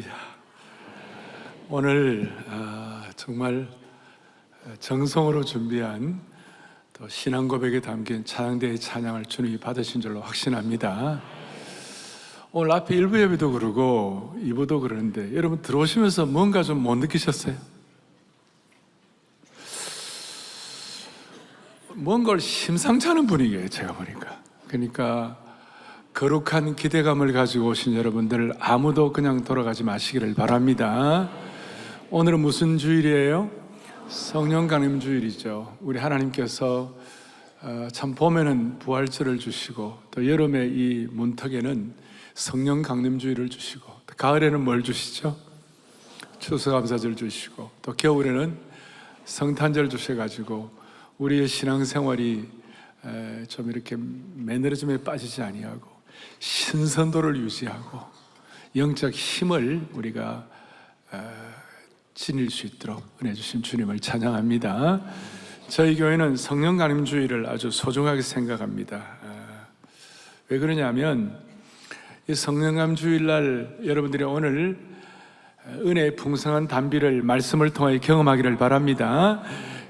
할렐루야. 오늘 정말 정성으로 준비한 또 신앙 고백에 담긴 찬양대의 찬양을 주님이 받으신 줄로 확신합니다. 오늘 앞에 1부 예배도 그러고 2부도 그러는데 여러분 들어오시면서 뭔가 좀 못 느끼셨어요? 뭔가 심상치 않은 분위기예요, 제가 보니까. 그러니까 거룩한 기대감을 가지고 오신 여러분들 아무도 그냥 돌아가지 마시기를 바랍니다. 오늘은 무슨 주일이에요? 성령 강림 주일이죠. 우리 하나님께서 참 봄에는 부활절을 주시고 또 여름에 이 문턱에는 성령 강림 주일을 주시고 또 가을에는 뭘 주시죠? 추수감사절 주시고 또 겨울에는 성탄절 주셔가지고 우리의 신앙생활이 좀 이렇게 매너리즘에 빠지지 아니하고 신선도를 유지하고 영적 힘을 우리가 지닐 수 있도록 은혜 주신 주님을 찬양합니다. 저희 교회는 성령 강림 주일을 아주 소중하게 생각합니다. 왜 그러냐면 이 성령 강림 주일날 여러분들이 오늘 은혜의 풍성한 단비를 말씀을 통해 경험하기를 바랍니다.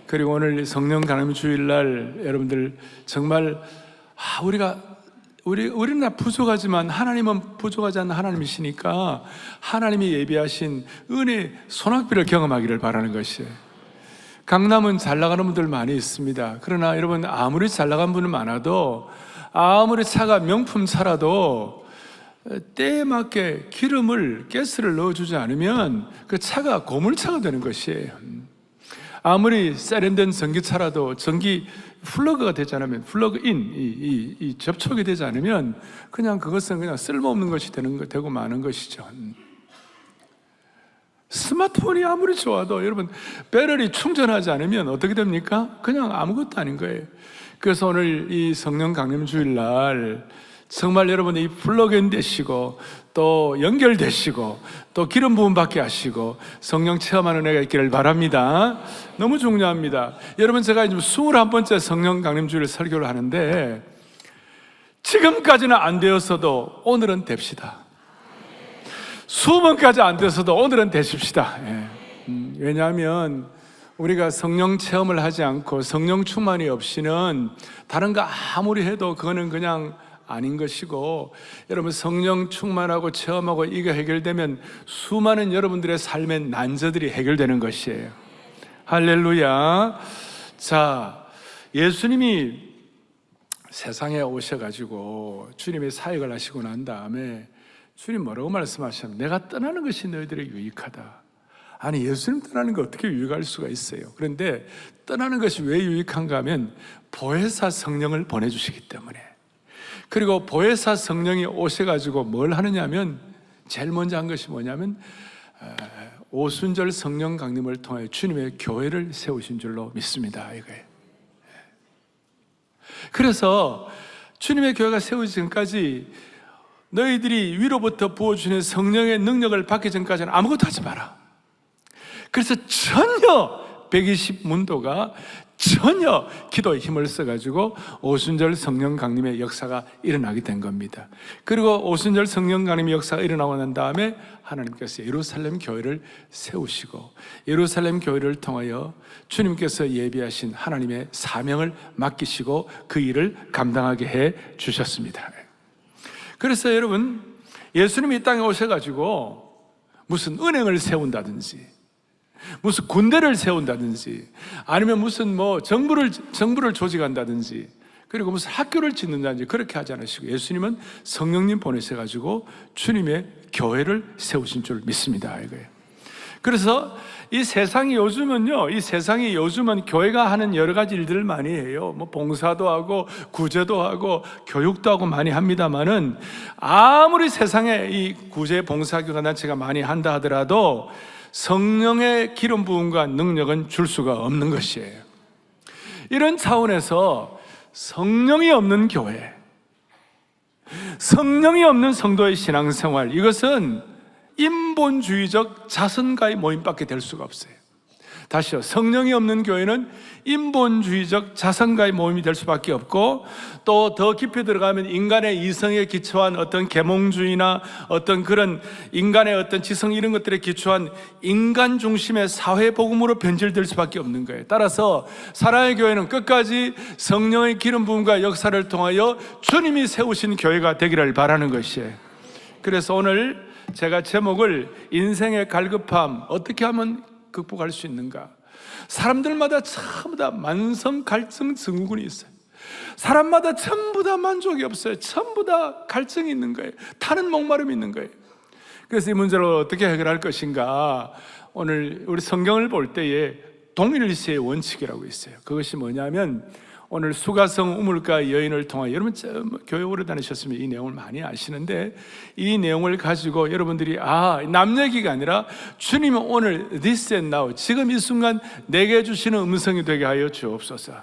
그리고 오늘 성령 강림 주일날 여러분들 정말 우리는 다 부족하지만 하나님은 부족하지 않는 하나님이시니까 하나님이 예비하신 은혜의 소낙비를 경험하기를 바라는 것이에요. 강남은 잘 나가는 분들 많이 있습니다. 그러나 여러분 아무리 잘 나간 분은 많아도 아무리 차가 명품 차라도 때에 맞게 가스를 넣어주지 않으면 그 차가 고물차가 되는 것이에요. 아무리 세련된 전기차라도 전기 플러그가 되지 않으면 플러그인 이 접촉이 되지 않으면 그냥 그것은 그냥 쓸모없는 것이 되고 마는 것이죠. 스마트폰이 아무리 좋아도 여러분 배터리 충전하지 않으면 어떻게 됩니까? 그냥 아무것도 아닌 거예요. 그래서 오늘 이 성령 강림 주일날 정말 여러분이 이 플러그인 되시고 또 연결되시고 또 기름 부음 받게 하시고 성령 체험하는 은혜가 있기를 바랍니다. 너무 중요합니다. 여러분 제가 이제 21번째 성령 강림 주일 설교를 하는데 지금까지는 안 되었어도 오늘은 됩시다. 수번까지 안 되었어도 오늘은 되십시다. 왜냐하면 우리가 성령 체험을 하지 않고 성령 충만이 없이는 다른 거 아무리 해도 그거는 그냥 아닌 것이고, 여러분 성령 충만하고 체험하고 이게 해결되면 수많은 여러분들의 삶의 난제들이 해결되는 것이에요. 할렐루야. 자, 예수님이 세상에 오셔가지고 주님의 사역을 하시고 난 다음에 주님 뭐라고 말씀하시냐면 내가 떠나는 것이 너희들에게 유익하다. 아니 예수님 떠나는 게 어떻게 유익할 수가 있어요? 그런데 떠나는 것이 왜 유익한가 하면 보혜사 성령을 보내주시기 때문에. 그리고 보혜사 성령이 오셔가지고 뭘 하느냐면 제일 먼저 한 것이 뭐냐면 오순절 성령 강림을 통해 주님의 교회를 세우신 줄로 믿습니다. 이거예요. 그래서 주님의 교회가 세우기 전까지 너희들이 위로부터 부어주시는 성령의 능력을 받기 전까지는 아무것도 하지 마라. 그래서 전혀 120문도가 전혀 기도에 힘을 써가지고 오순절 성령 강림의 역사가 일어나게 된 겁니다. 그리고 오순절 성령 강림의 역사가 일어나고 난 다음에 하나님께서 예루살렘 교회를 세우시고 예루살렘 교회를 통하여 주님께서 예비하신 하나님의 사명을 맡기시고 그 일을 감당하게 해 주셨습니다. 그래서 여러분 예수님이 이 땅에 오셔가지고 무슨 은행을 세운다든지 무슨 군대를 세운다든지 아니면 무슨 정부를 조직한다든지 그리고 무슨 학교를 짓는다든지 그렇게 하지 않으시고 예수님은 성령님 보내셔가지고 주님의 교회를 세우신 줄 믿습니다. 이거예요. 그래서 이 세상이 요즘은 교회가 하는 여러 가지 일들을 많이 해요. 봉사도 하고 구제도 하고 교육도 하고 많이 합니다만은 아무리 세상에 이 구제 봉사 교단체가 많이 한다 하더라도 성령의 기름 부음과 능력은 줄 수가 없는 것이에요. 이런 차원에서 성령이 없는 교회, 성령이 없는 성도의 신앙생활, 이것은 인본주의적 자선가의 모임밖에 될 수가 없어요. 다시요, 성령이 없는 교회는 인본주의적 자선가의 모임이 될 수밖에 없고, 또 더 깊이 들어가면 인간의 이성에 기초한 어떤 계몽주의나 어떤 그런 인간의 어떤 지성 이런 것들에 기초한 인간 중심의 사회복음으로 변질될 수밖에 없는 거예요. 따라서 사랑의 교회는 끝까지 성령의 기름 부음과 역사를 통하여 주님이 세우신 교회가 되기를 바라는 것이에요. 그래서 오늘 제가 제목을 인생의 갈급함 어떻게 하면 극복할 수 있는가. 사람들마다 전부 다 만성 갈증 증후군이 있어요. 사람마다 전부 다 만족이 없어요. 전부 다 갈증이 있는 거예요. 타는 목마름이 있는 거예요. 그래서 이 문제를 어떻게 해결할 것인가. 오늘 우리 성경을 볼 때에 동일시의 원칙이라고 있어요. 그것이 뭐냐면, 오늘 수가성 우물가 여인을 통하여, 여러분 교회 오래 다니셨으면 이 내용을 많이 아시는데, 이 내용을 가지고 여러분들이 남 얘기가 아니라 주님은 오늘 this and now, 지금 이 순간 내게 주시는 음성이 되게 하여 주옵소서.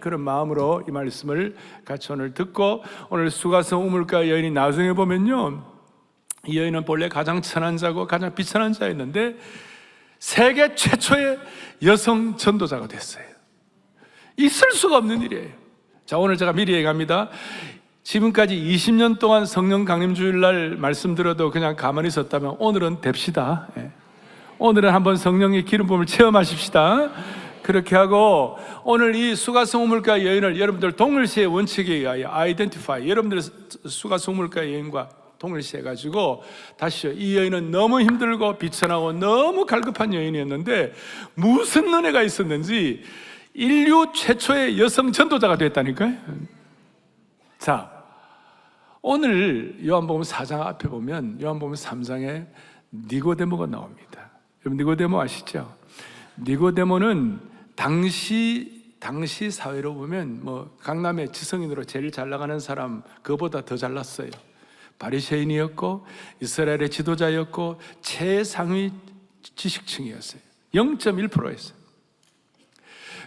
그런 마음으로 이 말씀을 같이 오늘 듣고, 오늘 수가성 우물가 여인이 나중에 보면요, 이 여인은 본래 가장 천한 자고 가장 비천한 자였는데 세계 최초의 여성 전도자가 됐어요. 있을 수가 없는 일이에요. 자, 오늘 제가 미리 얘기합니다. 지금까지 20년 동안 성령 강림 주일날 말씀 들어도 그냥 가만히 있었다면 오늘은 됩시다. 오늘은 한번 성령의 기름 부음을 체험하십시다. 그렇게 하고, 오늘 이 수가성 우물가 여인을 여러분들 동일시의 원칙에 의하여 아이덴티파이, 여러분들 수가성 우물가 여인과 동일시해가지고, 다시요, 이 여인은 너무 힘들고 비천하고 너무 갈급한 여인이었는데 무슨 은혜가 있었는지 인류 최초의 여성 전도자가 됐다니까요. 자, 오늘 요한복음 4장 앞에 보면 요한복음 3장에 니고데모가 나옵니다. 여러분 니고데모 아시죠? 니고데모는 당시 사회로 보면 강남의 지성인으로 제일 잘 나가는 사람, 그보다 더 잘났어요. 바리새인이었고 이스라엘의 지도자였고 최상위 지식층이었어요. 0.1%였어요.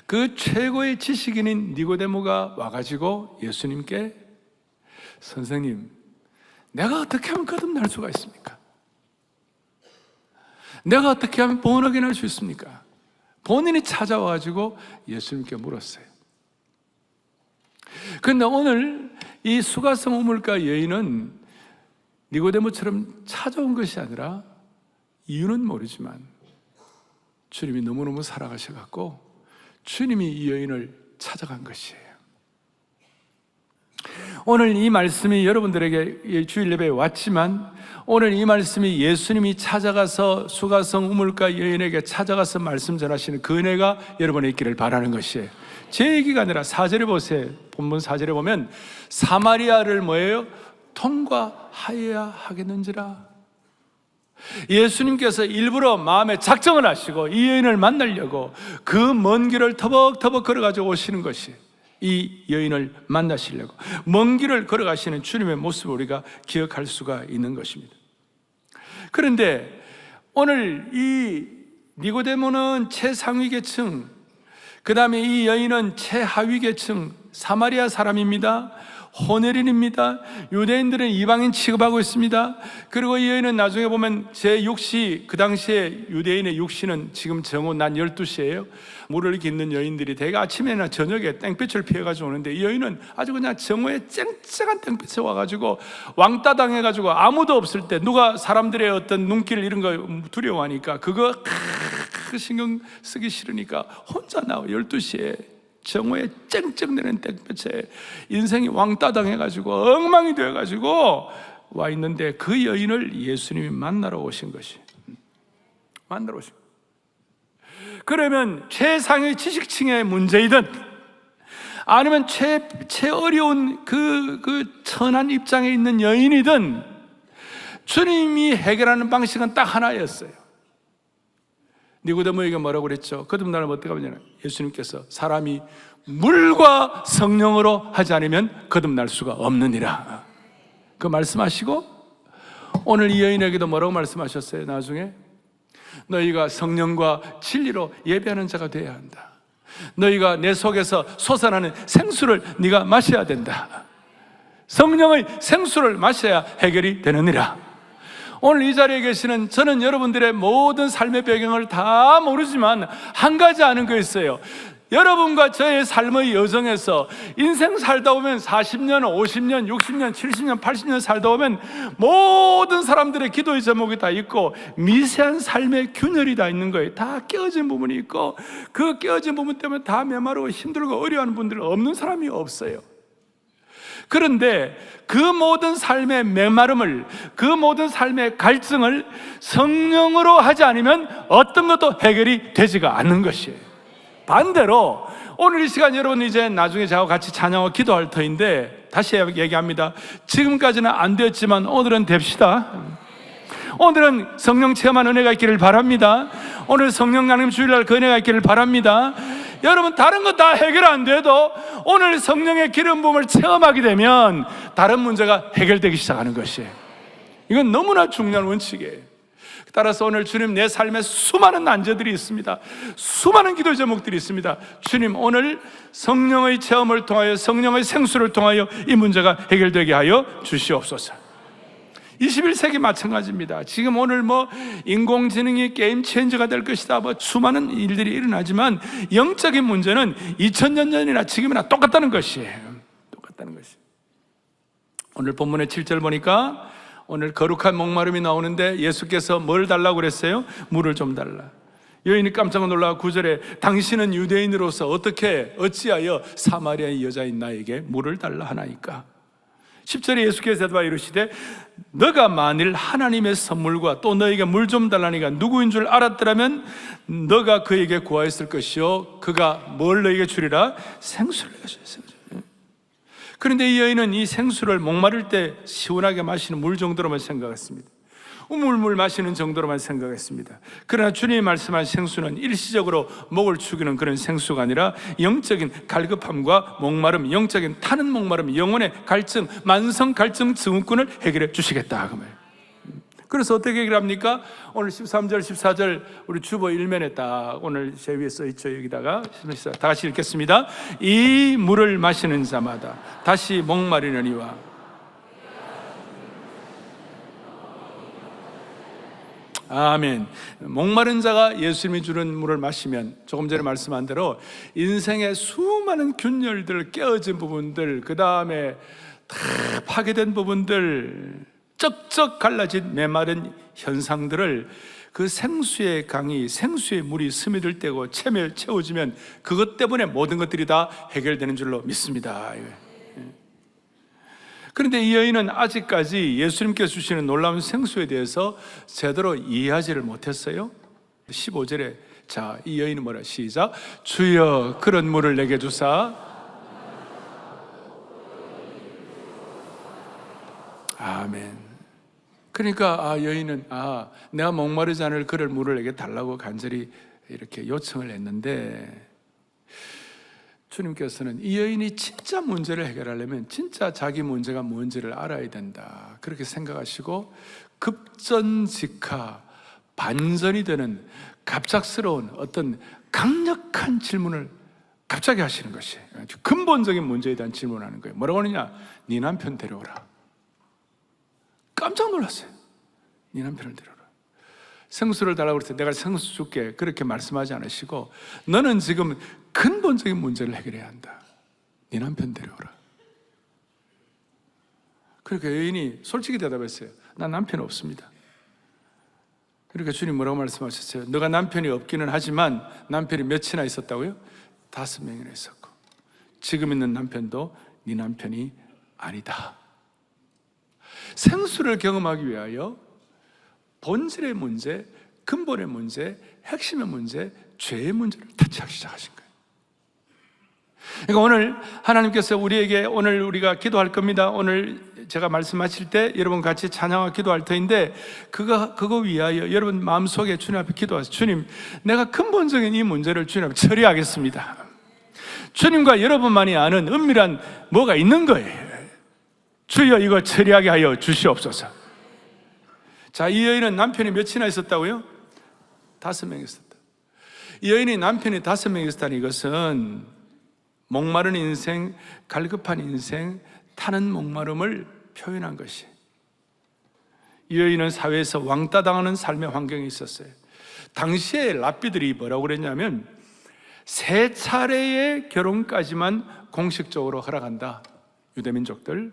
그 최고의 지식인인 니고데모가 와가지고 예수님께, 선생님, 내가 어떻게 하면 거듭날 수가 있습니까? 내가 어떻게 하면 본하게 날 수 있습니까? 본인이 찾아와가지고 예수님께 물었어요. 그런데 오늘 이 수가성 우물가 여인은 니고데모처럼 찾아온 것이 아니라, 이유는 모르지만 주님이 너무너무 사랑하셔갖고 주님이 이 여인을 찾아간 것이에요. 오늘 이 말씀이 여러분들에게 주일 예배에 왔지만, 오늘 이 말씀이 예수님이 찾아가서 수가성 우물가 여인에게 찾아가서 말씀 전하시는 그 은혜가 여러분에 있기를 바라는 것이에요. 제 얘기가 아니라 4절에 보세요. 본문 4절에 보면 사마리아를 뭐예요? 통과하여야 하겠는지라. 예수님께서 일부러 마음에 작정을 하시고 이 여인을 만나려고 그 먼 길을 터벅터벅 걸어가지고 오시는 것이, 이 여인을 만나시려고 먼 길을 걸어가시는 주님의 모습을 우리가 기억할 수가 있는 것입니다. 그런데 오늘 이 니고데모는 최상위 계층, 그 다음에 이 여인은 최하위 계층, 사마리아 사람입니다. 호네린입니다. 유대인들은 이방인 취급하고 있습니다. 그리고 이 여인은 나중에 보면 제6시, 그 당시에 유대인의 6시는 지금 정오 낮 12시예요. 물을 깃는 여인들이 대개 아침에나 저녁에 땡볕을 피해가지고 오는데, 이 여인은 아주 그냥 정오에 쨍쨍한 땡볕에 와가지고 왕따 당해가지고 아무도 없을 때, 누가 사람들의 어떤 눈길 이런 거 두려워하니까 그거 신경 쓰기 싫으니까 혼자 나와 12시에 정오에 쨍쨍대는 땡볕에 인생이 왕따 당해가지고 엉망이 되어가지고 와 있는데, 그 여인을 예수님이 만나러 오신 것이, 만나러 오신 것이. 그러면 최상의 지식층의 문제이든 아니면 최 어려운 그 천한 입장에 있는 여인이든 주님이 해결하는 방식은 딱 하나였어요. 니고데모에게 뭐라고 그랬죠? 거듭나면 어떻게 하느냐? 예수님께서 사람이 물과 성령으로 하지 않으면 거듭날 수가 없느니라. 그 말씀하시고 오늘 이 여인에게도 뭐라고 말씀하셨어요? 나중에 너희가 성령과 진리로 예배하는 자가 되어야 한다. 너희가 내 속에서 솟아나는 생수를 네가 마셔야 된다. 성령의 생수를 마셔야 해결이 되느니라. 오늘 이 자리에 계시는 저는 여러분들의 모든 삶의 배경을 다 모르지만 한 가지 아는 거 있어요. 여러분과 저의 삶의 여정에서 인생 살다 보면 40년, 50년, 60년, 70년, 80년 살다 보면 모든 사람들의 기도의 제목이 다 있고 미세한 삶의 균열이 다 있는 거예요. 다 깨어진 부분이 있고 그 깨어진 부분 때문에 다 메마르고 힘들고 어려워하는 분들 없는 사람이 없어요. 그런데 그 모든 삶의 메마름을, 그 모든 삶의 갈증을 성령으로 하지 않으면 어떤 것도 해결이 되지가 않는 것이에요. 반대로 오늘 이 시간 여러분 이제 나중에 저하고 같이 찬양하고 기도할 터인데 다시 얘기합니다. 지금까지는 안 되었지만 오늘은 됩시다. 오늘은 성령 체험한 은혜가 있기를 바랍니다. 오늘 성령 나눔 주일날 그 은혜가 있기를 바랍니다. 여러분 다른 거 다 해결 안 돼도 오늘 성령의 기름 부음을 체험하게 되면 다른 문제가 해결되기 시작하는 것이에요. 이건 너무나 중요한 원칙이에요. 따라서 오늘 주님 내 삶에 수많은 난제들이 있습니다. 수많은 기도 제목들이 있습니다. 주님 오늘 성령의 체험을 통하여 성령의 생수를 통하여 이 문제가 해결되게 하여 주시옵소서. 21세기 마찬가지입니다. 지금 오늘 인공지능이 게임 체인저가 될 것이다 수많은 일들이 일어나지만 영적인 문제는 2000년 전이나 지금이나 똑같다는 것이에요. 똑같다는 것이에요. 오늘 본문의 7절 보니까 오늘 거룩한 목마름이 나오는데 예수께서 뭘 달라고 그랬어요? 물을 좀 달라. 여인이 깜짝 놀라 9절에 당신은 유대인으로서 어찌하여 사마리아의 여자인 나에게 물을 달라 하나이까? 10절에 예수께서 대답하여 이르시되 너가 만일 하나님의 선물과 또 너에게 물 좀 달라니까 누구인 줄 알았더라면 너가 그에게 구하였을 것이요 그가 뭘 너에게 주리라? 생수를 내가 주셨어요. 그런데 이 여인은 이 생수를 목마를 때 시원하게 마시는 물 정도로만 생각했습니다. 우물물 마시는 정도로만 생각했습니다. 그러나 주님이 말씀한 생수는 일시적으로 목을 축이는 그런 생수가 아니라 영적인 갈급함과 목마름, 영적인 타는 목마름, 영혼의 갈증, 만성 갈증 증후군을 해결해 주시겠다 그 말. 그래서 어떻게 해결합니까? 오늘 13절, 14절 우리 주보 일면에 딱 오늘 제 위에 써있죠. 여기다가 다 같이 읽겠습니다. 이 물을 마시는 자마다 다시 목마르느니와 아멘. 목마른 자가 예수님이 주는 물을 마시면 조금 전에 말씀한 대로 인생의 수많은 균열들, 깨어진 부분들, 그 다음에 다 파괴된 부분들, 쩍쩍 갈라진 메마른 현상들을 그 생수의 강이, 생수의 물이 스며들 때고 채워지면 그것 때문에 모든 것들이 다 해결되는 줄로 믿습니다. 그런데 이 여인은 아직까지 예수님께서 주시는 놀라운 생수에 대해서 제대로 이해하지를 못했어요. 15절에 자, 이 여인은 뭐라? 시작. 주여 그런 물을 내게 주사. 아멘. 그러니까 여인은 내가 목마르지 않을 그럴 물을 내게 달라고 간절히 이렇게 요청을 했는데 주님께서는 이 여인이 진짜 문제를 해결하려면 진짜 자기 문제가 뭔지를 알아야 된다 그렇게 생각하시고 급전직하 반전이 되는 갑작스러운 어떤 강력한 질문을 갑자기 하시는 것이에요. 근본적인 문제에 대한 질문을 하는 거예요. 뭐라고 하느냐? 네 남편 데려오라. 깜짝 놀랐어요. 네 남편을 데려오라. 생수를 달라고 그랬을 때 내가 생수 줄게 그렇게 말씀하지 않으시고 너는 지금 근본적인 문제를 해결해야 한다. 네 남편 데려오라. 그러니까 여인이 솔직히 대답했어요. 난 남편 없습니다. 그러니까 주님 뭐라고 말씀하셨어요? 너가 남편이 없기는 하지만 남편이 몇이나 있었다고요? 5명이나 있었고 지금 있는 남편도 네 남편이 아니다. 생수를 경험하기 위하여 본질의 문제, 근본의 문제, 핵심의 문제, 죄의 문제를 터치하기 시작하신 거예요. 그러니까 오늘 하나님께서 우리에게 오늘 우리가 기도할 겁니다. 오늘 제가 말씀하실 때 여러분 같이 찬양하고 기도할 터인데 그거 위하여 여러분 마음속에 주님 앞에 기도하세요. 주님, 내가 근본적인 이 문제를 주님 앞에 처리하겠습니다. 주님과 여러분만이 아는 은밀한 뭐가 있는 거예요. 주여 이거 처리하게 하여 주시옵소서. 자, 이 여인은 남편이 몇이나 있었다고요? 5명 있었다. 이 여인이 남편이 5명 있었다는 이것은 목마른 인생, 갈급한 인생, 타는 목마름을 표현한 것이 이 여인은 사회에서 왕따 당하는 삶의 환경이 있었어요. 당시에 랍비들이 뭐라고 그랬냐면 3차례의 결혼까지만 공식적으로 허락한다, 유대민족들.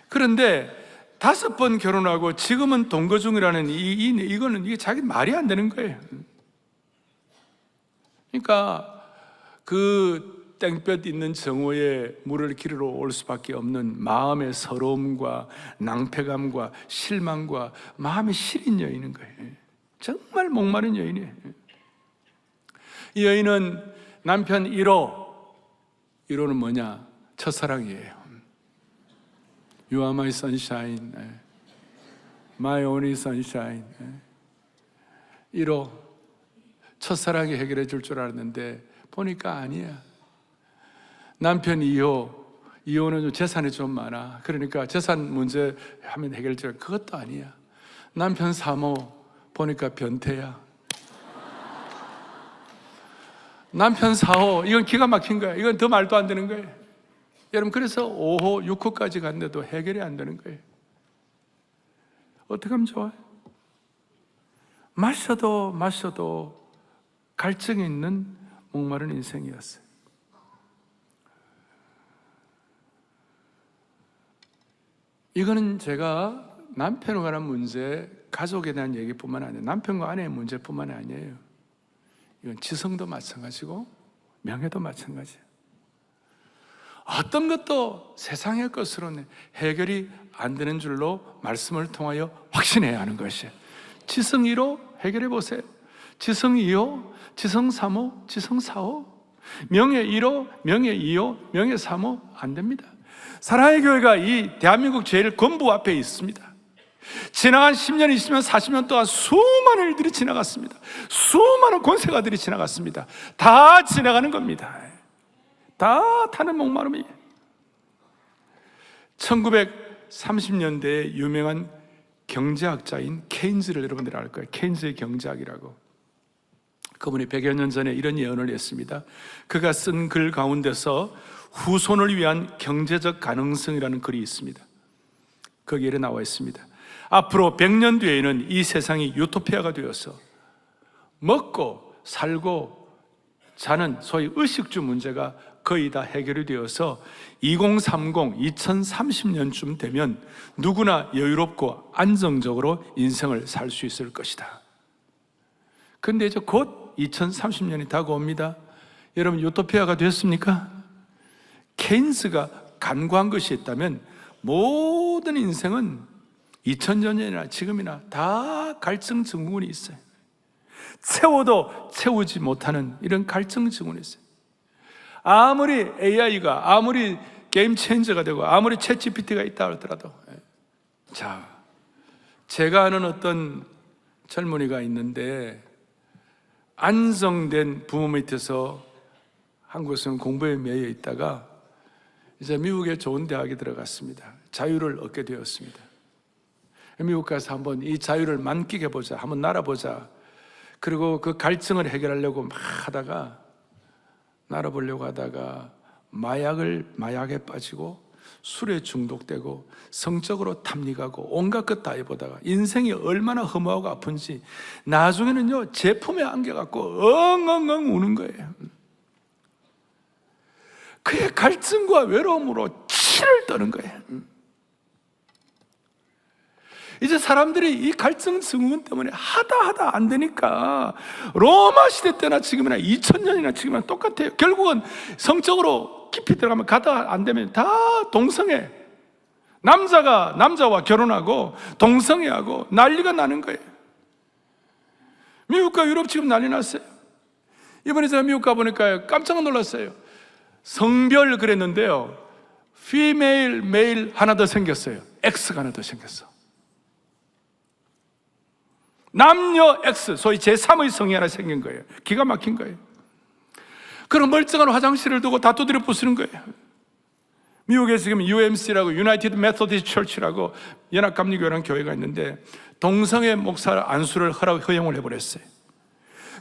그런데 5번 결혼하고 지금은 동거 중이라는 이게 자기 말이 안 되는 거예요. 그러니까 그 땡볕 있는 정오에 물을 기르러 올 수밖에 없는 마음의 서러움과 낭패감과 실망과 마음이 시린 여인인 거예요. 정말 목마른 여인이에요. 이 여인은 남편 1호는 뭐냐? 첫사랑이에요. You are my sunshine, my only sunshine. 1호, 첫사랑이 해결해 줄 줄 알았는데 보니까 아니야. 남편 2호는 좀 재산이 좀 많아. 그러니까 재산 문제 하면 해결될, 그것도 아니야. 남편 3호 보니까 변태야. 남편 4호, 이건 기가 막힌 거야. 이건 더 말도 안 되는 거예요. 여러분, 그래서 5호, 6호까지 갔는데도 해결이 안 되는 거예요. 어떻게 하면 좋아요? 마셔도 갈증이 있는 목마른 인생이었어요. 이거는 제가 남편과 관한 문제, 가족에 대한 얘기뿐만 아니라 남편과 아내의 문제뿐만 아니에요. 이건 지성도 마찬가지고 명예도 마찬가지예요. 어떤 것도 세상의 것으로는 해결이 안 되는 줄로 말씀을 통하여 확신해야 하는 것이에요. 지성 1호 해결해 보세요. 지성 2호, 지성 3호, 지성 4호, 명예 1호, 명예 2호, 명예 3호 안 됩니다. 사랑의 교회가 이 대한민국 제일 건부 앞에 있습니다. 지나간 10년, 20년, 40년 동안 수많은 일들이 지나갔습니다. 수많은 권세가들이 지나갔습니다. 다 지나가는 겁니다. 다 타는 목마름이에요. 1930년대에 유명한 경제학자인 케인즈를 여러분들이 알 거예요. 케인즈의 경제학이라고. 그분이 100여 년 전에 이런 예언을 했습니다. 그가 쓴 글 가운데서 후손을 위한 경제적 가능성이라는 글이 있습니다. 거기에 이렇게 나와 있습니다. 앞으로 100년 뒤에는 이 세상이 유토피아가 되어서 먹고 살고 자는 소위 의식주 문제가 거의 다 해결이 되어서 2030, 2030년쯤 되면 누구나 여유롭고 안정적으로 인생을 살 수 있을 것이다. 그런데 이제 곧 2030년이 다가옵니다. 여러분, 유토피아가 됐습니까? 케인스가 간과한 것이 있다면 모든 인생은 2000년이나 지금이나 다 갈증 증후군이 있어요. 채워도 채우지 못하는 이런 갈증 증후군이 있어요. 아무리 AI가, 아무리 게임 체인저가 되고, 아무리 챗 GPT가 있다 하더라도. 자, 제가 아는 어떤 젊은이가 있는데 안정된 부모 밑에서 한국에서는 공부에 매여 있다가 이제 미국의 좋은 대학에 들어갔습니다. 자유를 얻게 되었습니다. 미국 가서 한번 이 자유를 만끽해보자, 한번 날아보자. 그리고 그 갈증을 해결하려고 막 하다가, 날아보려고 하다가 마약에 빠지고 술에 중독되고 성적으로 탐닉하고 온갖 것 다 해보다가 인생이 얼마나 허무하고 아픈지 나중에는요, 제품에 안겨갖고 엉엉엉 우는 거예요. 그의 갈증과 외로움으로 치를 떠는 거예요. 이제 사람들이 이 갈증 증후군 때문에 하다 안 되니까 로마 시대 때나 지금이나 2000년이나 지금이나 똑같아요. 결국은 성적으로 깊이 들어가면 가다 안 되면 다 동성애, 남자가 남자와 결혼하고 동성애하고 난리가 나는 거예요. 미국과 유럽 지금 난리 났어요. 이번에 제가 미국 가보니까 깜짝 놀랐어요. 성별 그랬는데요, female, male 하나 더 생겼어요. X가 하나 더 생겼어. 남녀 X, 소위 제3의 성이 하나 생긴 거예요. 기가 막힌 거예요. 그런 멀쩡한 화장실을 두고 다 두드려 부수는 거예요. 미국에 지금 UMC라고 United Methodist Church라고 연합감리교회라는 교회가 있는데 동성애 목사 안수를 허용을 해버렸어요.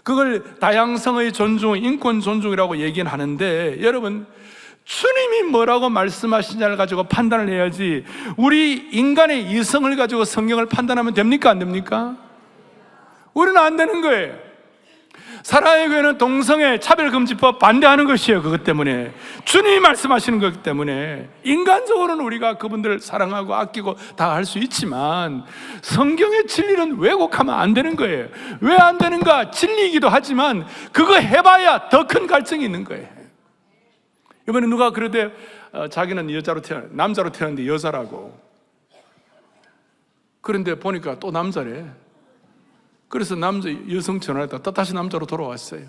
그걸 다양성의 존중, 인권 존중이라고 얘기는 하는데, 여러분, 주님이 뭐라고 말씀하시냐를 가지고 판단을 해야지, 우리 인간의 이성을 가지고 성경을 판단하면 됩니까? 안 됩니까? 우리는 안 되는 거예요. 사랑의 교회는 동성애 차별금지법 반대하는 것이에요. 그것 때문에, 주님이 말씀하시는 것 때문에. 인간적으로는 우리가 그분들을 사랑하고 아끼고 다 할 수 있지만 성경의 진리는 왜곡하면 안 되는 거예요. 왜 안 되는가? 진리이기도 하지만 그거 해봐야 더 큰 갈증이 있는 거예요. 이번에 누가 그러대, 자기는 남자로 태어났는데 여자라고. 그런데 보니까 또 남자래. 그래서 여성 전화했다가 또 다시 남자로 돌아왔어요.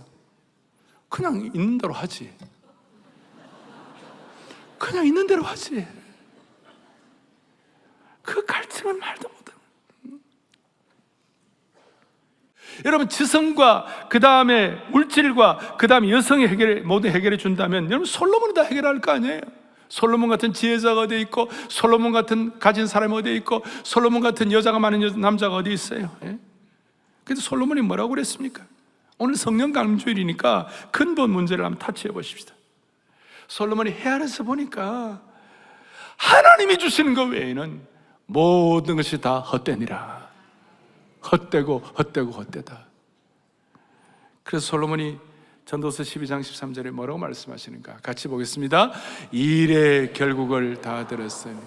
그냥 있는 대로 하지. 그냥 있는 대로 하지. 그 갈증은 말도 못해. 여러분, 지성과 그 다음에 물질과 그 다음에 여성이 모두 해결해 준다면, 여러분 솔로몬이 다 해결할 거 아니에요? 솔로몬 같은 지혜자가 어디 있고, 솔로몬 같은 가진 사람이 어디 있고, 솔로몬 같은 여자가 많은 남자가 어디 있어요? 예? 그래서 솔로몬이 뭐라고 그랬습니까? 오늘 성령 강조일이니까 근본 문제를 한번 터치해 보십시다. 솔로몬이 헤아려서 보니까 하나님이 주시는 것 외에는 모든 것이 다 헛되니라. 헛되고 헛되다. 그래서 솔로몬이 전도서 12장 13절에 뭐라고 말씀하시는가? 같이 보겠습니다. 일의 결국을 다 들었으니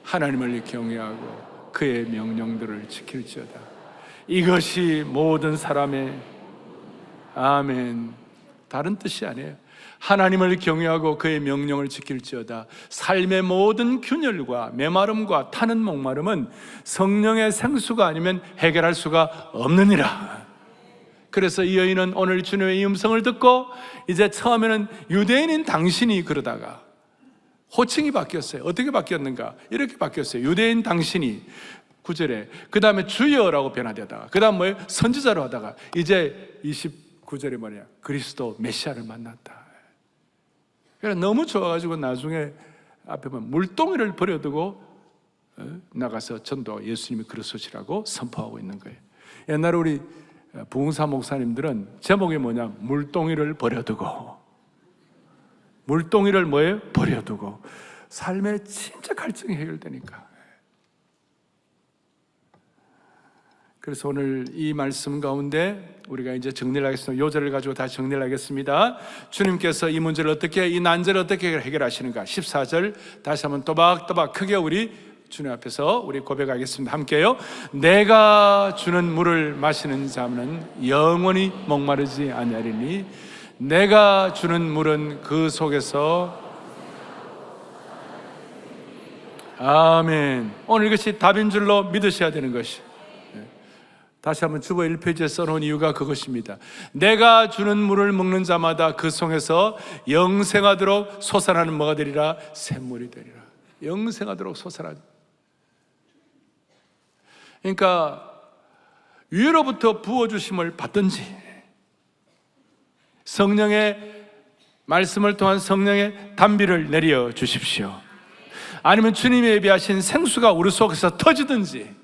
하나님을 경외하고 그의 명령들을 지킬지어다. 이것이 모든 사람의, 아멘, 다른 뜻이 아니에요. 하나님을 경외하고 그의 명령을 지킬지어다. 삶의 모든 균열과 메마름과 타는 목마름은 성령의 생수가 아니면 해결할 수가 없느니라. 그래서 이 여인은 오늘 주님의 이 음성을 듣고, 이제 처음에는 유대인인 당신이 그러다가 호칭이 바뀌었어요. 어떻게 바뀌었는가? 이렇게 바뀌었어요. 유대인 당신이 9절에, 그 다음에 주여라고 변화되다가, 그 다음 뭐예요? 선지자로 하다가, 이제 29절에 뭐냐? 그리스도 메시아를 만났다. 그러니까 너무 좋아가지고 나중에 앞에 보면 물동이를 버려두고 나가서 전도, 예수님이 그리스도시라고 선포하고 있는 거예요. 옛날에 우리 부흥사 목사님들은 제목이 뭐냐? 물동이를 버려두고. 물동이를 뭐예요? 버려두고. 삶의 진짜 갈증이 해결되니까. 그래서 오늘 이 말씀 가운데 우리가 이제 정리를 하겠습니다. 요절을 가지고 다시 정리를 하겠습니다. 주님께서 이 문제를 어떻게, 이 난제를 어떻게 해결하시는가? 14절 다시 한번 또박또박 크게 우리 주님 앞에서 우리 고백하겠습니다. 함께요. 내가 주는 물을 마시는 자는 영원히 목마르지 아니하리니 내가 주는 물은 그 속에서, 아멘. 오늘 이것이 답인 줄로 믿으셔야 되는 것이. 다시 한번 주보 1페이지에 써놓은 이유가 그것입니다. 내가 주는 물을 먹는 자마다 그 속에서 영생하도록 솟아나는 뭐가 되리라? 샘물이 되리라. 영생하도록 솟아나는. 그러니까 위로부터 부어주심을 받든지, 성령의 말씀을 통한 성령의 단비를 내려 주십시오. 아니면 주님이 예비하신 생수가 우리 속에서 터지든지.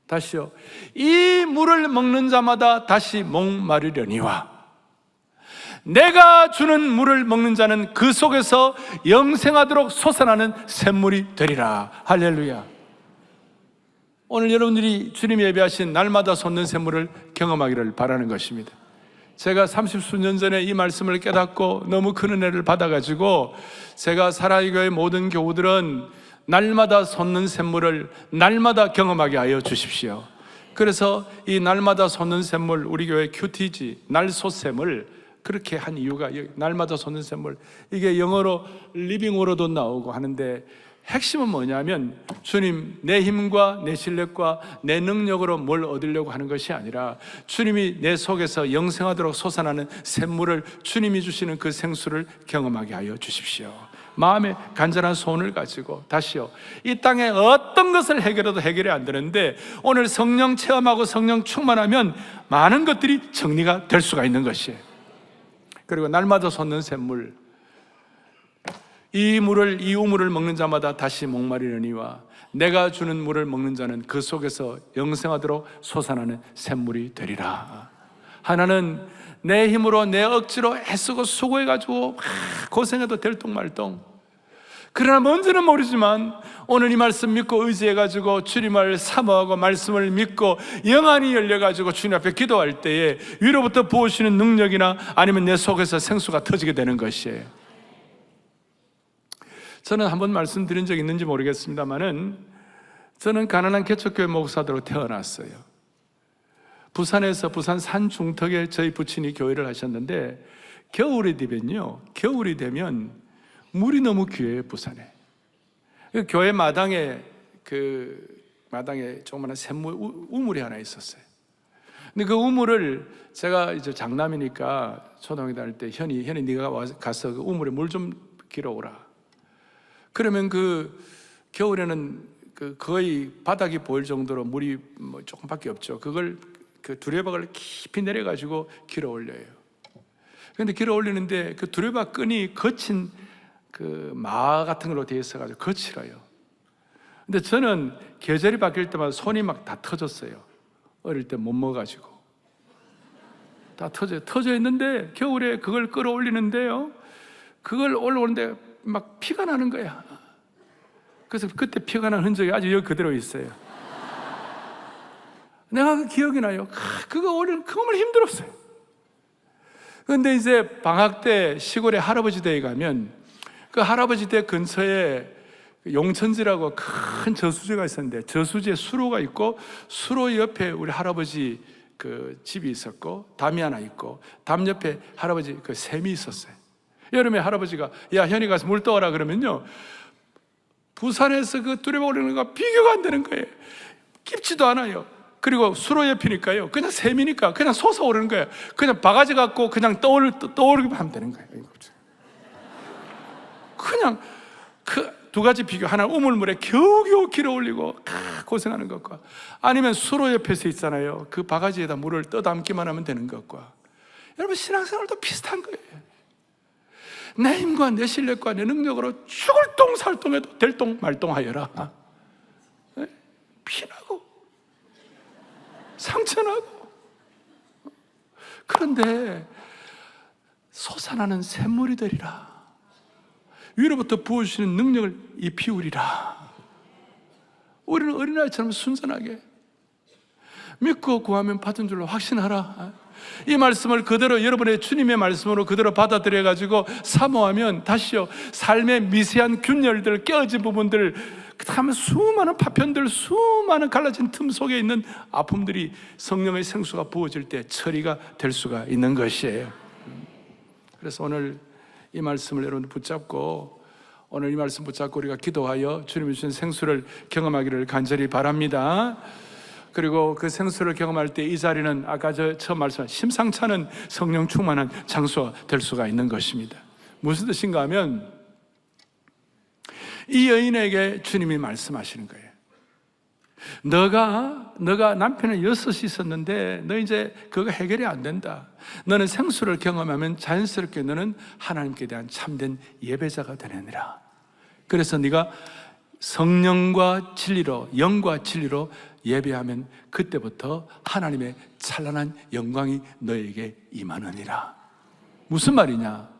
다시요. 이 물을 먹는 자마다 다시 목마르려니와 내가 주는 물을 먹는 자는 그 속에서 영생하도록 솟아나는 샘물이 되리라. 할렐루야. 오늘 여러분들이 주님이 예비하신 날마다 솟는 샘물을 경험하기를 바라는 것입니다. 제가 30수년 전에 이 말씀을 깨닫고 너무 큰 은혜를 받아가지고, 제가 사랑의 교회 모든 교우들은 날마다 솟는 샘물을 날마다 경험하게 하여 주십시오. 그래서 이 날마다 솟는 샘물, 우리 교회 QTG 날솟샘을 그렇게 한 이유가, 날마다 솟는 샘물, 이게 영어로 리빙 워터도 나오고 하는데, 핵심은 뭐냐면 주님, 내 힘과 내 실력과 내 능력으로 뭘 얻으려고 하는 것이 아니라 주님이 내 속에서 영생하도록 솟아나는 샘물을, 주님이 주시는 그 생수를 경험하게 하여 주십시오. 마음의 간절한 소원을 가지고 다시요, 이 땅에 어떤 것을 해결해도 해결이 안 되는데 오늘 성령 체험하고 성령 충만하면 많은 것들이 정리가 될 수가 있는 것이에요. 그리고 날마다 솟는 샘물, 이 우물을 먹는 자마다 다시 목마르려니와 내가 주는 물을 먹는 자는 그 속에서 영생하도록 솟아나는 샘물이 되리라. 하나는 내 힘으로 내 억지로 애쓰고 수고해가지고 고생해도 될 똥 말똥. 그러나 뭔지는 모르지만 오늘 이 말씀 믿고 의지해가지고 주님을 사모하고 말씀을 믿고 영안이 열려가지고 주님 앞에 기도할 때에 위로부터 부어주시는 능력이나 아니면 내 속에서 생수가 터지게 되는 것이에요. 저는 한번 말씀드린 적 있는지 모르겠습니다만은 저는 가난한 개척교회 목사로 태어났어요. 부산에서 부산 산 중턱에 저희 부친이 교회를 하셨는데 겨울이 되면 물이 너무 귀해요, 부산에. 그 교회 마당에 조그마한 샘물 우물이 하나 있었어요. 근데 그 우물을 제가 이제 장남이니까 초등학교 다닐 때 현이 네가 가서 그 우물에 물 좀 길어오라. 그러면 그 겨울에는 거의 바닥이 보일 정도로 물이 뭐 조금밖에 없죠. 그걸 그 두레박을 깊이 내려가지고 길어 올려요. 그런데 길어 올리는데 그 두레박 끈이 거친 그 마 같은 걸로 되어 있어가지고 거칠어요. 근데 저는 계절이 바뀔 때마다 손이 막 다 터졌어요. 어릴 때 못 먹어가지고 다 터져 있는데 겨울에 그걸 끌어올리는데요, 그걸 올라오는데 막 피가 나는 거야. 그래서 그때 피가 난 흔적이 아주 여기 그대로 있어요. 내가 그 기억이 나요. 그거 올리는 정말 힘들었어요. 그런데 이제 방학 때 시골에 할아버지 댁에 가면 그 할아버지 댁 근처에 용천지라고 큰 저수지가 있었는데 저수지에 수로가 있고 수로 옆에 우리 할아버지 그 집이 있었고 담이 하나 있고 담 옆에 할아버지 그 샘이 있었어요. 여름에 할아버지가 야 현이 가서 물 떠와라 그러면요, 부산에서 그 두레박 올리는 거가 비교가 안 되는 거예요. 깊지도 않아요. 그리고 수로 옆이니까요, 그냥 샘이니까 그냥 솟아오르는 거예요. 그냥 바가지 갖고 그냥 떠오르기만 하면 되는 거예요. 그냥 그 두 가지 비교, 하나 우물물에 겨우겨우 길어 올리고 고생하는 것과 아니면 수로 옆에서 있잖아요, 그 바가지에다 물을 떠담기만 하면 되는 것과, 여러분 신앙생활도 비슷한 거예요. 내 힘과 내 실력과 내 능력으로 죽을 똥 살 똥해도 될 똥 말똥 하여라. 피나고 상처나고. 그런데 솟아나는 샘물이 되리라. 위로부터 부어주시는 능력을 입히우리라. 우리는 어린아이처럼 순전하게 믿고 구하면 받은 줄로 확신하라. 이 말씀을 그대로 여러분의 주님의 말씀으로 그대로 받아들여가지고 사모하면 다시요, 삶의 미세한 균열들, 깨어진 부분들, 그다음에 수많은 파편들, 수많은 갈라진 틈 속에 있는 아픔들이 성령의 생수가 부어질 때 처리가 될 수가 있는 것이에요. 그래서 오늘 이 말씀을 여러분 붙잡고, 오늘 이 말씀 붙잡고 우리가 기도하여 주님이 주신 생수를 경험하기를 간절히 바랍니다. 그리고 그 생수를 경험할 때 이 자리는 아까 처음 말씀한 심상치 않은 성령 충만한 장소가 될 수가 있는 것입니다. 무슨 뜻인가 하면 이 여인에게 주님이 말씀하시는 거예요. 너가 남편은 6이 있었는데 너 이제 그거 해결이 안 된다. 너는 생수를 경험하면 자연스럽게 너는 하나님께 대한 참된 예배자가 되느니라. 그래서 네가 성령과 진리로, 영과 진리로 예배하면 그때부터 하나님의 찬란한 영광이 너에게 임하느니라. 무슨 말이냐?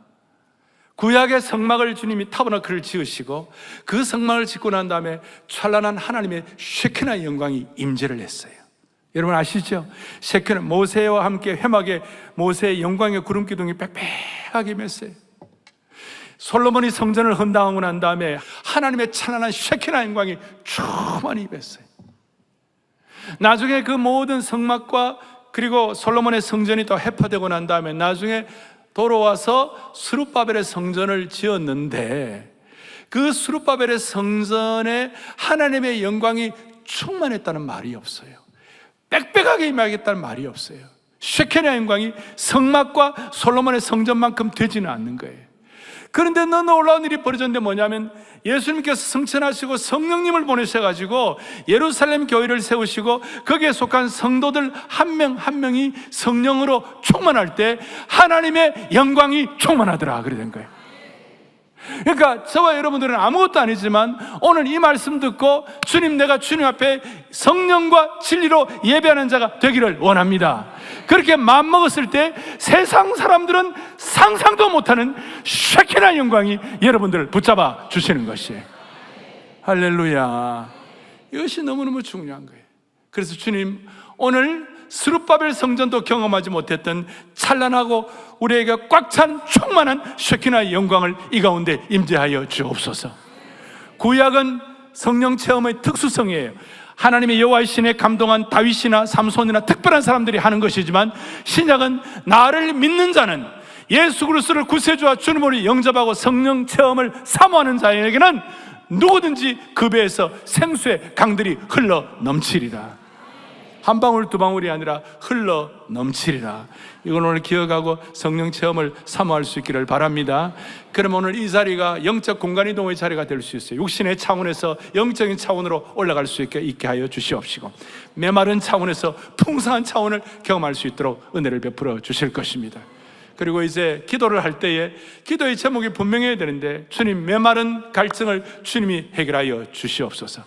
구약의 성막을 주님이 타버나클을 지으시고 그 성막을 짓고 난 다음에 찬란한 하나님의 쉐키나의 영광이 임재를 했어요. 여러분 아시죠? 쉐키나, 모세와 함께 회막에 모세의 영광의 구름 기둥이 빽빽하게 임했어요. 솔로몬이 성전을 헌당하고 난 다음에 하나님의 찬란한 쉐키나 영광이 충만히 임했어요. 나중에 그 모든 성막과 그리고 솔로몬의 성전이 또 회파되고 난 다음에 나중에 돌아와서 스룹바벨의 성전을 지었는데 그 스룹바벨의 성전에 하나님의 영광이 충만했다는 말이 없어요. 빽빽하게 임하겠다는 말이 없어요. 쉐케나 영광이 성막과 솔로몬의 성전만큼 되지는 않는 거예요. 그런데 너무 놀라운 일이 벌어졌는데 뭐냐면 예수님께서 승천하시고 성령님을 보내셔가지고 예루살렘 교회를 세우시고 거기에 속한 성도들 한 명 한 명이 성령으로 충만할 때 하나님의 영광이 충만하더라. 그래 된 거예요. 그러니까 저와 여러분들은 아무것도 아니지만 오늘 이 말씀 듣고 내가 주님 앞에 성령과 진리로 예배하는 자가 되기를 원합니다. 그렇게 마음먹었을 때 세상 사람들은 상상도 못하는 쉐키나 영광이 여러분들을 붙잡아 주시는 것이에요. 할렐루야. 이것이 너무너무 중요한 거예요. 그래서 주님, 오늘 스룹바벨 성전도 경험하지 못했던 찬란하고 우리에게 꽉 찬 충만한 쉐키나의 영광을 이 가운데 임재하여 주옵소서. 구약은 성령 체험의 특수성이에요. 하나님의 여호와의 신에 감동한 다윗이나 삼손이나 특별한 사람들이 하는 것이지만, 신약은 나를 믿는 자는, 예수 그리스도를 구세주와 주님으로 영접하고 성령 체험을 사모하는 자에게는 누구든지 그 배에서 생수의 강들이 흘러 넘치리라. 한 방울 두 방울이 아니라 흘러 넘치리라. 이걸 오늘 기억하고 성령 체험을 사모할 수 있기를 바랍니다. 그럼 오늘 이 자리가 영적 공간 이동의 자리가 될 수 있어요. 육신의 차원에서 영적인 차원으로 올라갈 수 있게 하여 주시옵시고, 메마른 차원에서 풍성한 차원을 경험할 수 있도록 은혜를 베풀어 주실 것입니다. 그리고 이제 기도를 할 때에 기도의 제목이 분명해야 되는데, 주님, 메마른 갈증을 주님이 해결하여 주시옵소서.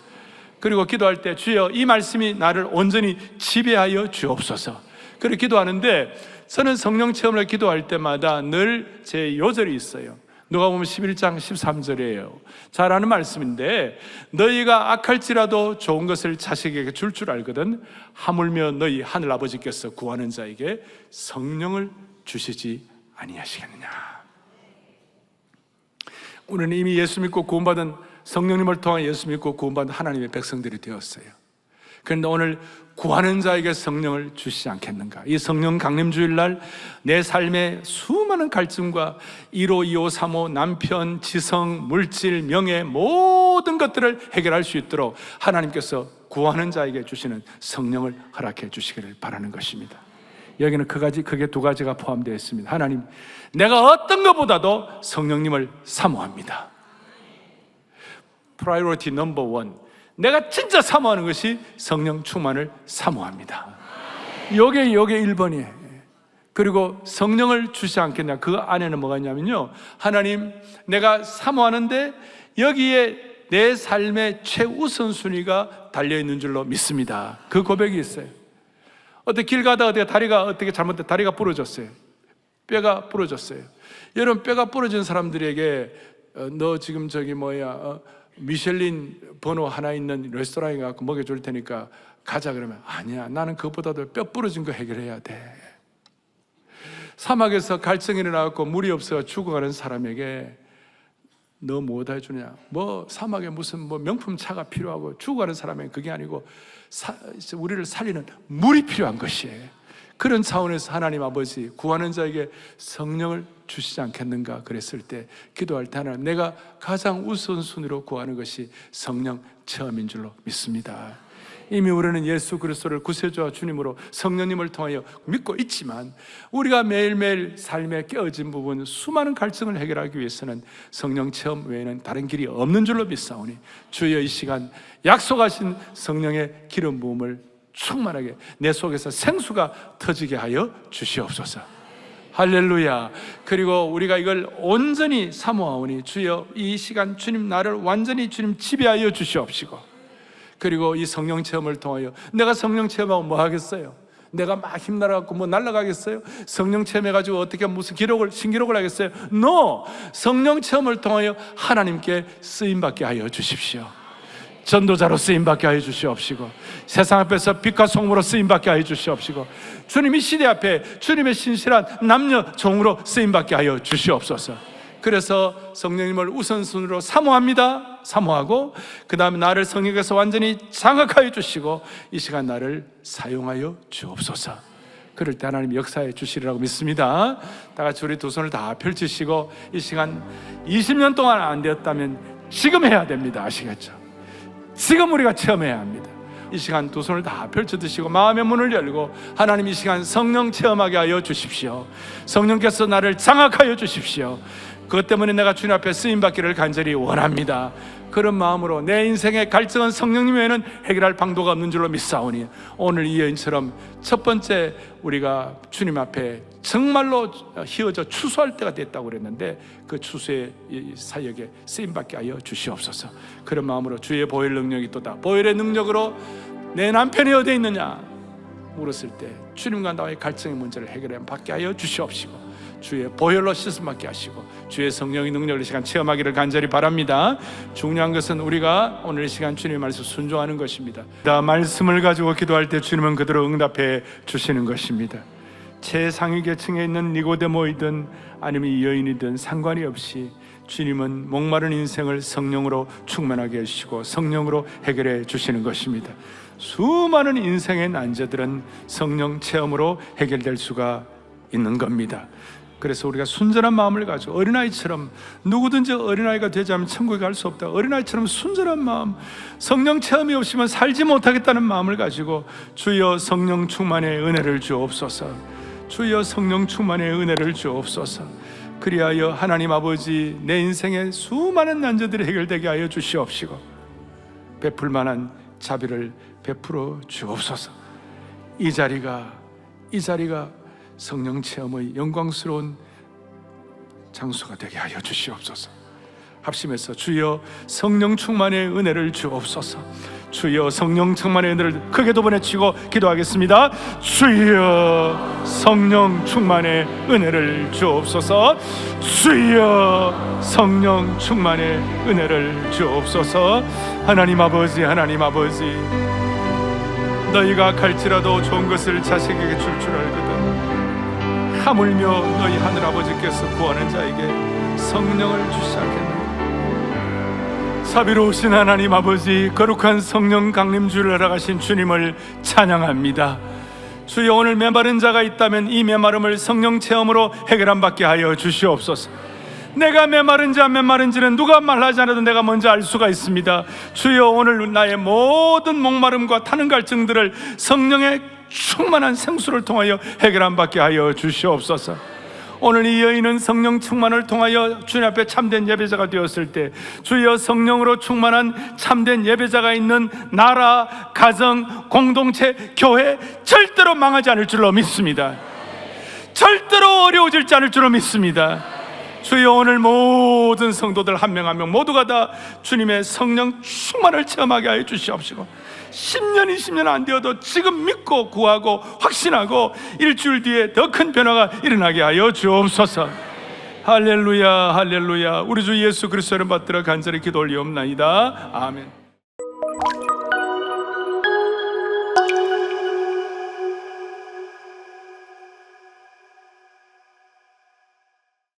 그리고 기도할 때, 주여, 이 말씀이 나를 온전히 지배하여 주옵소서. 그렇게 기도하는데, 저는 성령 체험을 기도할 때마다 늘 제 요절이 있어요. 누가복음 11장 13절이에요. 잘 아는 말씀인데, 너희가 악할지라도 좋은 것을 자식에게 줄 줄 알거든 하물며 너희 하늘 아버지께서 구하는 자에게 성령을 주시지 아니하시겠느냐. 우리는 이미 예수 믿고 구원받은, 성령님을 통해 예수 믿고 구원받은 하나님의 백성들이 되었어요. 그런데 오늘 구하는 자에게 성령을 주시지 않겠는가? 이 성령 강림주일날 내 삶의 수많은 갈증과 1호, 2호, 3호, 남편, 지성, 물질, 명예, 모든 것들을 해결할 수 있도록 하나님께서 구하는 자에게 주시는 성령을 허락해 주시기를 바라는 것입니다. 여기는 크게 두 가지가 포함되어 있습니다. 하나님, 내가 어떤 것보다도 성령님을 사모합니다. 프라이어리티 넘버 원, 내가 진짜 사모하는 것이 성령 충만을 사모합니다. 요게 1번이에요. 그리고 성령을 주시지 않겠냐, 그 안에는 뭐가 있냐면요, 하나님, 내가 사모하는데 여기에 내 삶의 최우선순위가 달려있는 줄로 믿습니다. 그 고백이 있어요. 어떻게 길 가다가 다리가 잘못돼 다리가 부러졌어요. 뼈가 부러졌어요. 여러분, 뼈가 부러진 사람들에게 너 지금 미슐린 번호 하나 있는 레스토랑에 가서 먹여줄 테니까 가자 그러면, 아니야, 나는 그것보다도 뼈 부러진 거 해결해야 돼. 사막에서 갈증이 일어나고 물이 없어 죽어가는 사람에게 너 뭐 해주냐? 사막에 무슨 명품 차가 필요하고 죽어가는 사람에게 그게 아니고 우리를 살리는 물이 필요한 것이에요. 그런 차원에서 하나님 아버지, 구하는 자에게 성령을 주시지 않겠는가 그랬을 때, 기도할 때 하나님, 내가 가장 우선순위로 구하는 것이 성령 체험인 줄로 믿습니다. 이미 우리는 예수 그리스도를 구세주와 주님으로 성령님을 통하여 믿고 있지만, 우리가 매일매일 삶에 깨어진 부분, 수많은 갈증을 해결하기 위해서는 성령 체험 외에는 다른 길이 없는 줄로 믿사오니, 주여 이 시간 약속하신 성령의 기름 부음을 충만하게 내 속에서 생수가 터지게 하여 주시옵소서. 할렐루야. 그리고 우리가 이걸 온전히 사모하오니, 주여 이 시간 주님, 나를 완전히 주님 지배하여 주시옵시고, 그리고 이 성령 체험을 통하여, 내가 성령 체험하고 뭐 하겠어요? 내가 막 힘나라갖고 날아가겠어요? 성령 체험해가지고 어떻게 무슨 신기록을 하겠어요? No! 성령 체험을 통하여 하나님께 쓰임받게 하여 주십시오. 전도자로 쓰임받게 하여 주시옵시고, 세상 앞에서 빛과 소금으로 쓰임받게 하여 주시옵시고, 주님이 시대 앞에 주님의 신실한 남녀 종으로 쓰임받게 하여 주시옵소서. 그래서 성령님을 우선순위로 사모하고, 그 다음에 나를 성령께서 완전히 장악하여 주시고, 이 시간 나를 사용하여 주옵소서. 그럴 때 하나님 역사해 주시리라고 믿습니다. 다 같이 우리 두 손을 다 펼치시고, 이 시간 20년 동안 안 되었다면 지금 해야 됩니다. 아시겠죠? 지금 우리가 체험해야 합니다. 이 시간 두 손을 다 펼쳐드시고 마음의 문을 열고, 하나님 이 시간 성령 체험하게 하여 주십시오. 성령께서 나를 장악하여 주십시오. 그것 때문에 내가 주님 앞에 쓰임받기를 간절히 원합니다. 그런 마음으로 내 인생의 갈증은 성령님 외에는 해결할 방도가 없는 줄로 믿사오니, 오늘 이 여인처럼 첫 번째 우리가 주님 앞에 정말로 휘어져 추수할 때가 됐다고 그랬는데, 그 추수의 사역에 쓰임받게 하여 주시옵소서. 그런 마음으로 주의 보혈 능력이 또다, 보혈의 능력으로 내 남편이 어디에 있느냐, 물었을 때 주님과 나와의 갈증의 문제를 해결해 받게 하여 주시옵시고, 주의 보혈로 씻음 받게 하시고 주의 성령의 능력을 이 시간 체험하기를 간절히 바랍니다. 중요한 것은 우리가 오늘 이 시간 주님의 말씀 순종하는 것입니다. 말씀을 가지고 기도할 때 주님은 그대로 응답해 주시는 것입니다. 최상위 계층에 있는 니고데모이든 아니면 이 여인이든 상관이 없이 주님은 목마른 인생을 성령으로 충만하게 해주시고 성령으로 해결해 주시는 것입니다. 수많은 인생의 난제들은 성령 체험으로 해결될 수가 있는 겁니다. 그래서 우리가 순전한 마음을 가지고 어린아이처럼, 누구든지 어린아이가 되지 않으면 천국에 갈 수 없다, 어린아이처럼 순전한 마음, 성령 체험이 없으면 살지 못하겠다는 마음을 가지고 주여 성령 충만의 은혜를 주옵소서, 주여 성령 충만의 은혜를 주옵소서. 그리하여 하나님 아버지, 내 인생의 수많은 난제들이 해결되게 하여 주시옵시고 베풀 만한 자비를 베풀어 주옵소서. 이 자리가 성령 체험의 영광스러운 장소가 되게 하여 주시옵소서. 합심해서 주여 성령 충만의 은혜를 주옵소서. 주여 성령 충만의 은혜를 크게 두 번 외치고 기도하겠습니다. 주여 성령 충만의 은혜를 주옵소서. 주여 성령 충만의 은혜를 주옵소서. 하나님 아버지, 하나님 아버지, 너희가 갈지라도 좋은 것을 자식에게 줄 줄 알거든 하물며 너희 하늘아버지께서 구하는 자에게 성령을 주시지 않겠느냐. 자비로우신 하나님 아버지, 거룩한 성령 강림주를 알아가신 주님을 찬양합니다. 주여, 오늘 메마른 자가 있다면 이 메마름을 성령 체험으로 해결함 받게 하여 주시옵소서. 내가 메마른지 안 메마른지는 누가 말하지 않아도 내가 먼저 알 수가 있습니다. 주여, 오늘 나의 모든 목마름과 타는 갈증들을 성령의 충만한 생수를 통하여 해결함 받게 하여 주시옵소서. 오늘 이 여인은 성령 충만을 통하여 주님 앞에 참된 예배자가 되었을 때 주여 성령으로 충만한 참된 예배자가 있는 나라, 가정, 공동체, 교회 절대로 망하지 않을 줄로 믿습니다. 절대로 어려워지지 않을 줄로 믿습니다. 주여, 오늘 모든 성도들 한 명 한 명 모두가 다 주님의 성령 충만을 체험하게 하여 주시옵시고 10년 20년 안 되어도 지금 믿고 구하고 확신하고 일주일 뒤에 더 큰 변화가 일어나게 하여 주옵소서. 할렐루야, 할렐루야. 우리 주 예수 그리스도를 받들어 간절히 기도 올리옵나이다. 아멘.